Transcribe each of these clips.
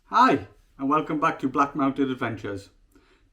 Hi, and welcome back to Black Mounted Adventures.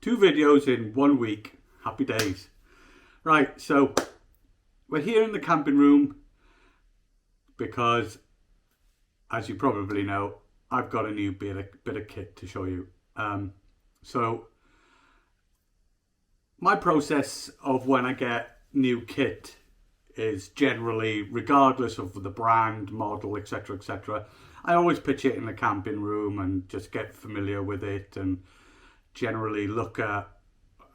2 videos in 1 week. Happy days. Right, so we're here in the camping room because, as you probably know, I've got a new bit of kit to show you. So my process of when I get new kit is generally, regardless of the brand, model, etc., etc., I always pitch it in the camping room and just get familiar with it and generally look at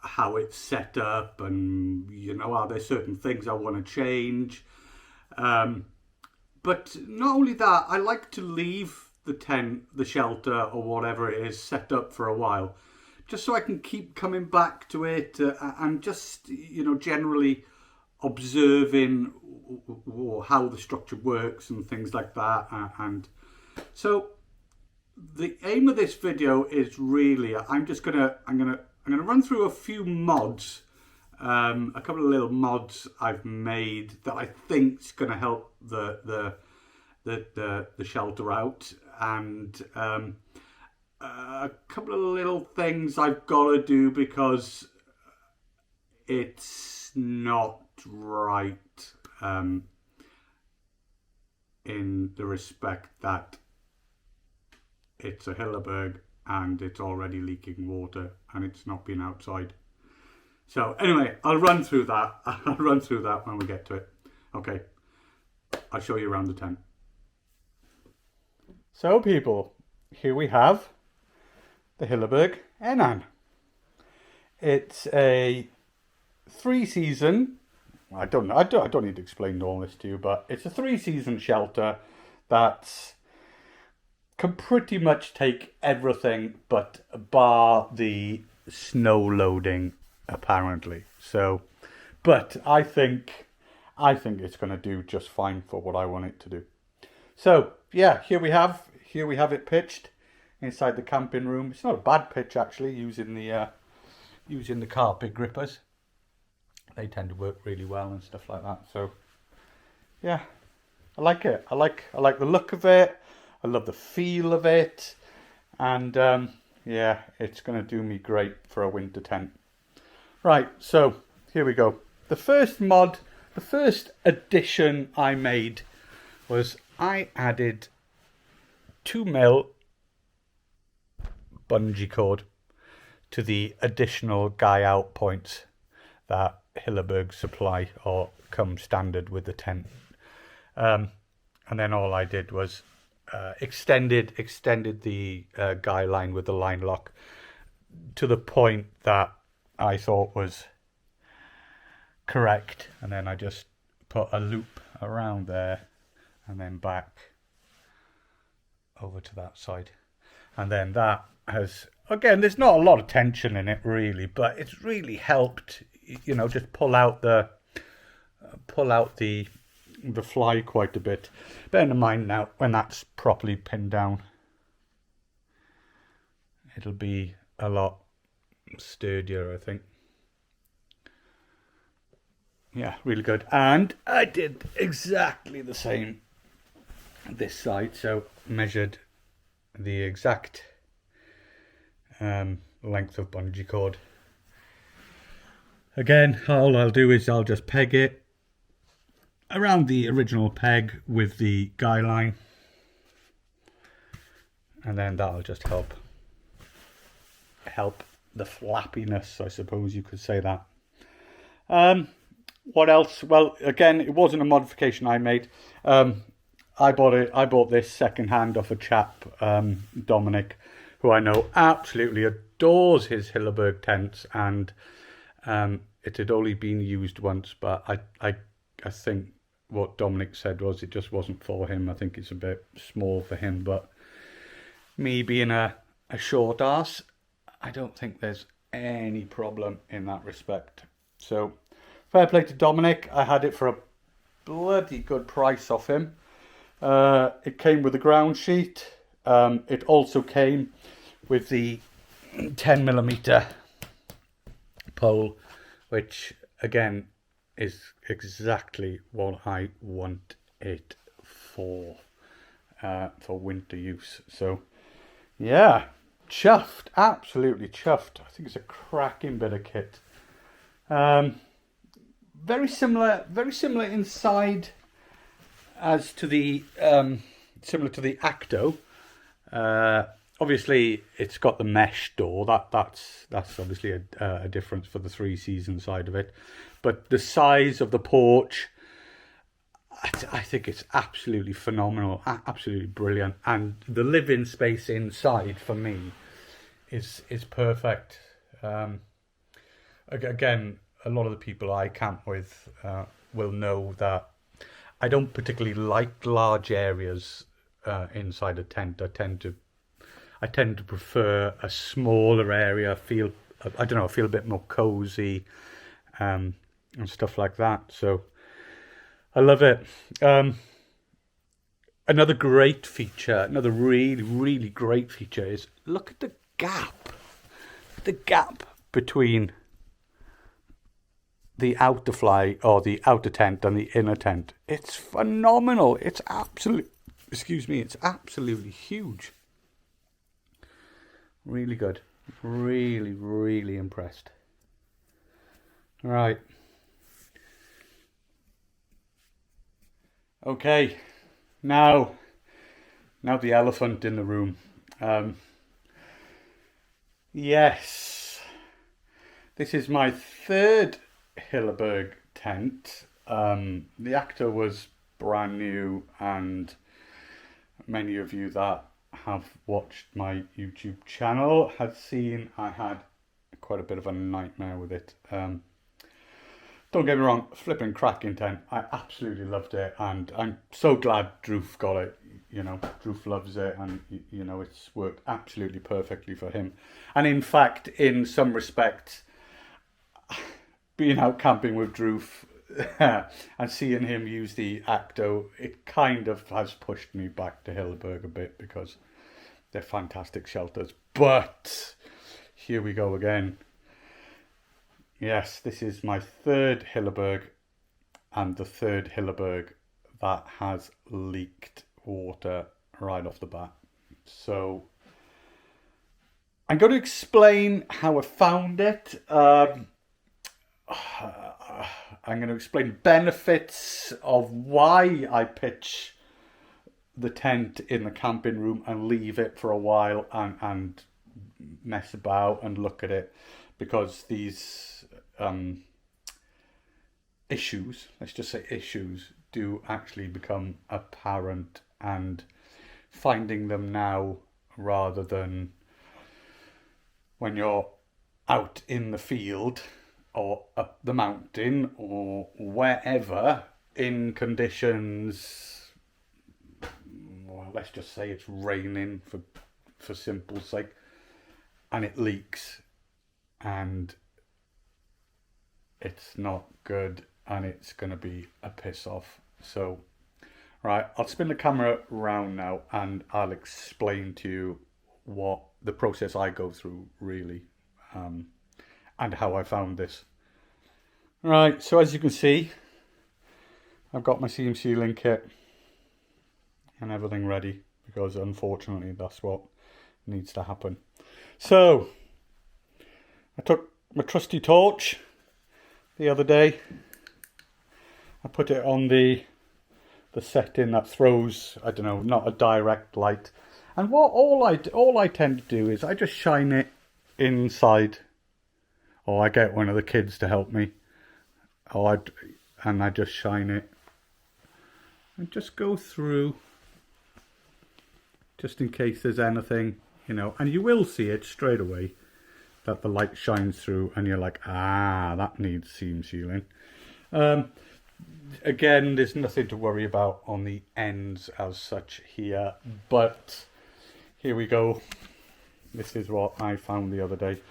how it's set up and, you know, are there certain things I want to change. But not only that, I like to leave the tent, the shelter or whatever it is set up for a while, just so I can keep coming back to it and just, you know, generally observing how the structure works and things like that. And so the aim of this video is really, I'm gonna run through a few mods, a couple of little mods I've made that I think's gonna help the shelter out, and a couple of little things I've got to do because it's not right in the respect that it's a Hilleberg and it's already leaking water and it's not been outside. So anyway, I'll run through that. I'll run through that when we get to it. Okay, I'll show you around the tent. So people, here we have the Hilleberg Enan. It's a 3-season, I don't need to explain all this to you, but it's a 3-season shelter that can pretty much take everything but bar the snow loading, apparently. So, but I think it's going to do just fine for what I want it to do. So yeah, here we have it pitched inside the camping room. It's not a bad pitch actually, using the carpet grippers. They tend to work really well and stuff like that. So yeah, I like it. I like the look of it. I love the feel of it, and yeah, it's going to do me great for a winter tent. Right, so here we go. The first mod, the first addition I made was I added 2mm bungee cord to the additional guy out points that Hilleberg supply or come standard with the tent. And then all I did was extended the guy line with the line lock to the point that I thought was correct, and then I just put a loop around there and then back over to that side, and then that has, again, there's not a lot of tension in it really, but it's really helped, you know, just pull out the fly quite a bit. Bear in mind now, when that's properly pinned down, it'll be a lot sturdier, I think. Yeah, really good. And I did exactly the same this side, so measured the exact length of bungee cord. Again, all I'll do is I'll just peg it around the original peg with the guy line, and then that'll just help the flappiness, I suppose you could say that. What else? Well, again, it wasn't a modification I made. I bought this secondhand off a chap, Dominic, who I know absolutely adores his Hilleberg tents, and it had only been used once, but I think what Dominic said was it just wasn't for him. I think it's a bit small for him, but me being a short arse, I don't think there's any problem in that respect. So fair play to Dominic. I had it for a bloody good price off him. It came with a ground sheet. It also came with the 10mm pole, which again is exactly what I want it for winter use. So yeah, chuffed, absolutely chuffed. I think it's a cracking bit of kit. Very similar inside as to the similar to the Acto. Obviously, it's got the mesh door. That's obviously a difference for the 3-season side of it. But the size of the porch, I think it's absolutely phenomenal, absolutely brilliant. And the living space inside for me is perfect. Again, a lot of the people I camp with will know that I don't particularly like large areas inside a tent. I tend to prefer a smaller area. Feel a bit more cozy and stuff like that. So I love it. Another great feature, another really great feature is look at the gap. The gap between the outer fly or the outer tent and the inner tent. It's phenomenal. It's absolutely huge. Really good. Really impressed. Right. Okay. Now the elephant in the room. Yes. This is my third Hilleberg tent. The Actor was brand new, and many of you that have watched my YouTube channel had seen I had quite a bit of a nightmare with it. Don't get me wrong, flipping cracking tent. I absolutely loved it, and I'm so glad Droof got it. You know, Droof loves it, and you know, it's worked absolutely perfectly for him. And in fact, in some respects, being out camping with Droof and seeing him use the Acto, it kind of has pushed me back to Hilleberg a bit, because they're fantastic shelters. But here we go again. Yes, this is my third Hilleberg, and the third Hilleberg that has leaked water right off the bat. So I'm going to explain how I found it. I'm going to explain benefits of why I pitch the tent in the camping room and leave it for a while and mess about and look at it, because these issues, let's just say issues, do actually become apparent, and finding them now rather than when you're out in the field or up the mountain or wherever in conditions, well, let's just say it's raining for simple sake, and it leaks and it's not good, and it's going to be a piss off. So, right, I'll spin the camera around now and I'll explain to you what the process I go through really, and how I found this. Right, so as you can see, I've got my seam sealing kit and everything ready, because unfortunately that's what needs to happen. So I took my trusty torch the other day. I put it on the setting that throws, I don't know, not a direct light. And what all I tend to do is I just shine it inside, or I get one of the kids to help me, and I just shine it and just go through, just in case there's anything, you know, and you will see it straight away that the light shines through and you're like, that needs seam sealing. Again, there's nothing to worry about on the ends as such here, but here we go. This is what I found the other day.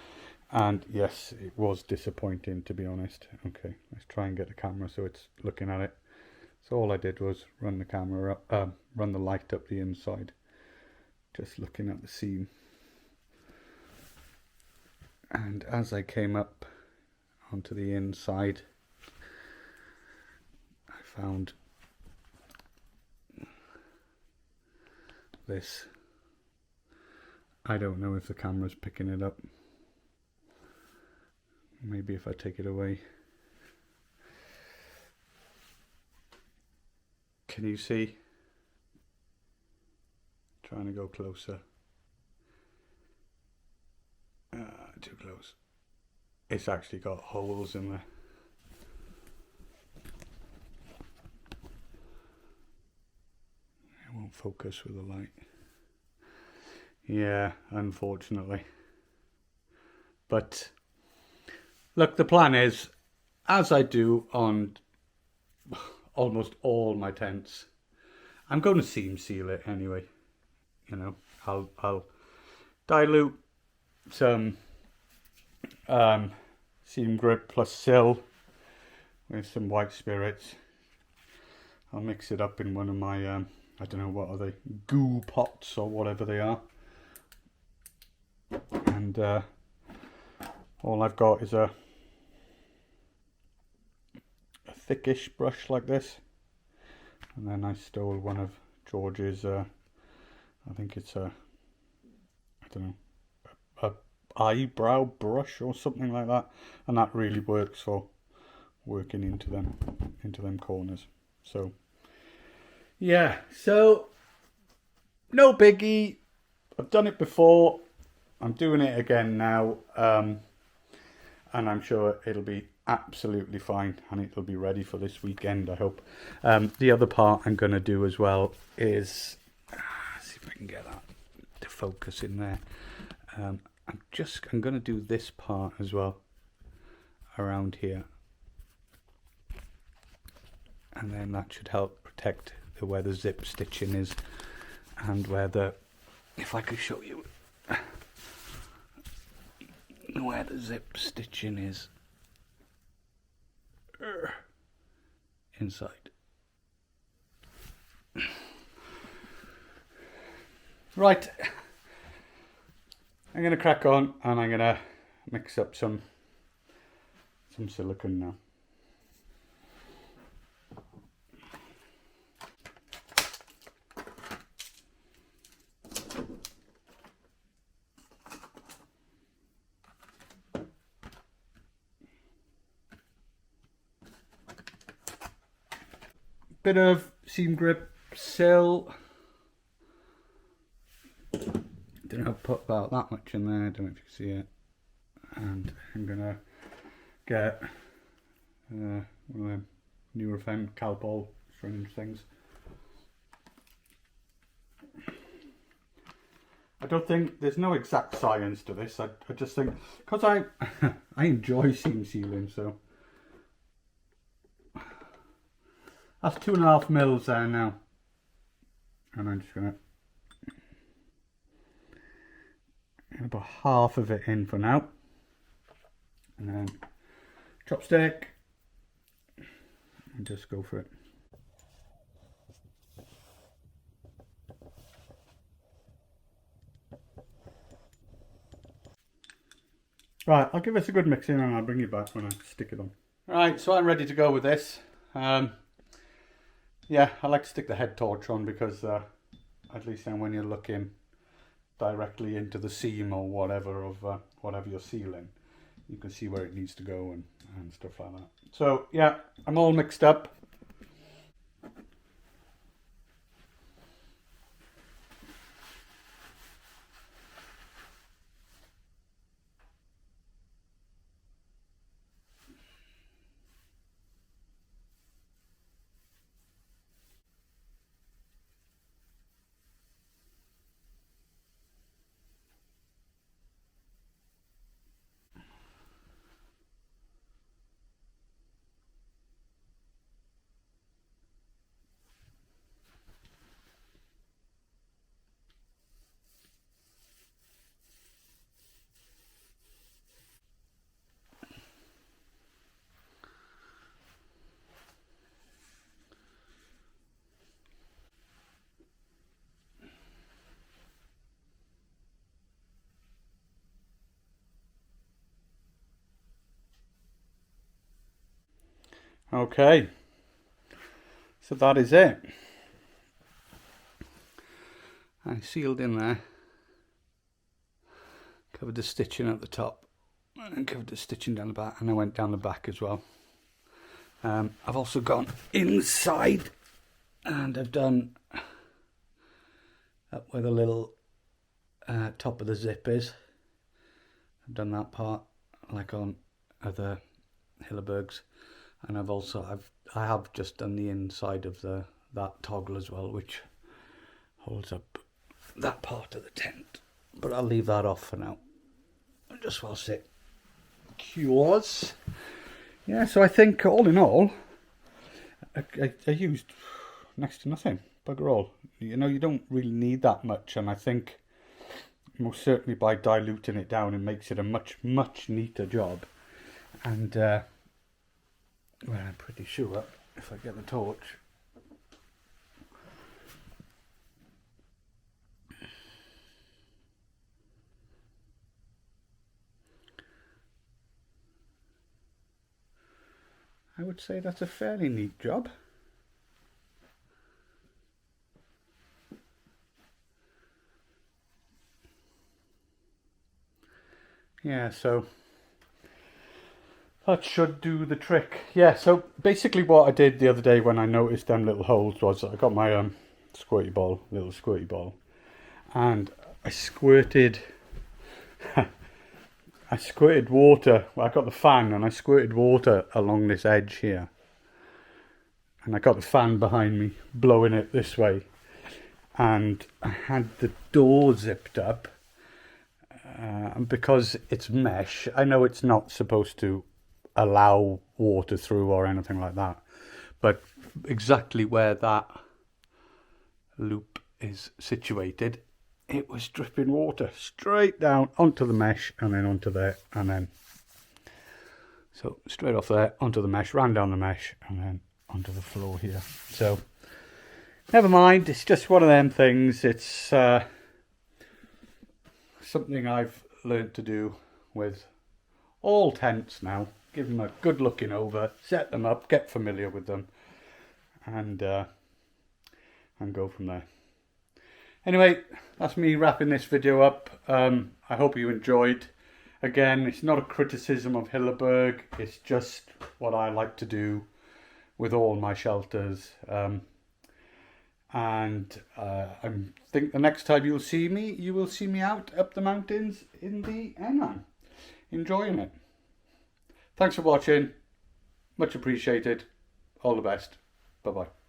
And yes, it was disappointing, to be honest. Okay, let's try and get the camera so it's looking at it. So all I did was run the camera up, run the light up the inside, just looking at the seam. And as I came up onto the inside, I found this. I don't know if the camera's picking it up. Maybe if I take it away. Can you see? Trying to go closer. Too close. It's actually got holes in there. It won't focus with the light. Yeah, unfortunately. But look, the plan is, as I do on almost all my tents, I'm going to seam seal it anyway. You know, I'll dilute some seam grip plus sill with some white spirits. I'll mix it up in one of my I don't know, what are they, goo pots or whatever they are, and all I've got is a thickish brush like this, and then I stole one of George's I think it's I don't know, a eyebrow brush or something like that, and that really works for working into them corners. So yeah, so no biggie. I've done it before, I'm doing it again now, and I'm sure it'll be absolutely fine, and it'll be ready for this weekend, I hope. The other part I'm going to do as well is see if I can get that to focus in there. I'm going to do this part as well around here, and then that should help protect where the zip stitching is, and where the, if I could show you where the zip stitching is inside. Right, I'm going to crack on, and I'm going to mix up some silicone now. Bit of seam grip sill. Don't know how to put about that much in there, I don't know if you can see it. And I'm gonna get one of them Nurofen Calpol syringe things. I don't think, there's no exact science to this. I just think, because I enjoy seam sealing, so that's 2.5 mils there now, and I'm just gonna get about half of it in for now, and then chopstick, and just go for it. Right, I'll give this a good mix in, and I'll bring you back when I stick it on. Right, so I'm ready to go with this. Yeah, I like to stick the head torch on, because at least then when you're looking directly into the seam or whatever of whatever you're sealing, you can see where it needs to go and stuff like that. So yeah, I'm all mixed up. Okay, so that is it. I sealed in there, covered the stitching at the top and covered the stitching down the back, and I went down the back as well. I've also gone inside and I've done up where the little top of the zip is. I've done that part like on other Hillebergs, and I have just done the inside of that toggle as well, which holds up that part of the tent, but I'll leave that off for now just whilst it cures. Yeah, so I think all in all I used next to nothing, bugger all. You know, you don't really need that much, and I think most certainly by diluting it down it makes it a much neater job. And well, I'm pretty sure if I get the torch, I would say that's a fairly neat job. Yeah, so that should do the trick. Yeah, so basically what I did the other day when I noticed them little holes was I got my little squirty ball, and I squirted I squirted water. Well, I got the fan and I squirted water along this edge here, and I got the fan behind me blowing it this way, and I had the door zipped up, and because it's mesh, I know it's not supposed to allow water through or anything like that, but exactly where that loop is situated, it was dripping water straight down onto the mesh and then onto there, and then so straight off there onto the mesh, ran down the mesh and then onto the floor here. So never mind, it's just one of them things. It's something I've learned to do with all tents now. Give them a good looking over, set them up, get familiar with them, and go from there. Anyway, that's me wrapping this video up. I hope you enjoyed. Again, it's not a criticism of Hilleberg, it's just what I like to do with all my shelters. I think the next time you will see me out up the mountains in the Enan, enjoying it. Thanks for watching, much appreciated, all the best, bye bye.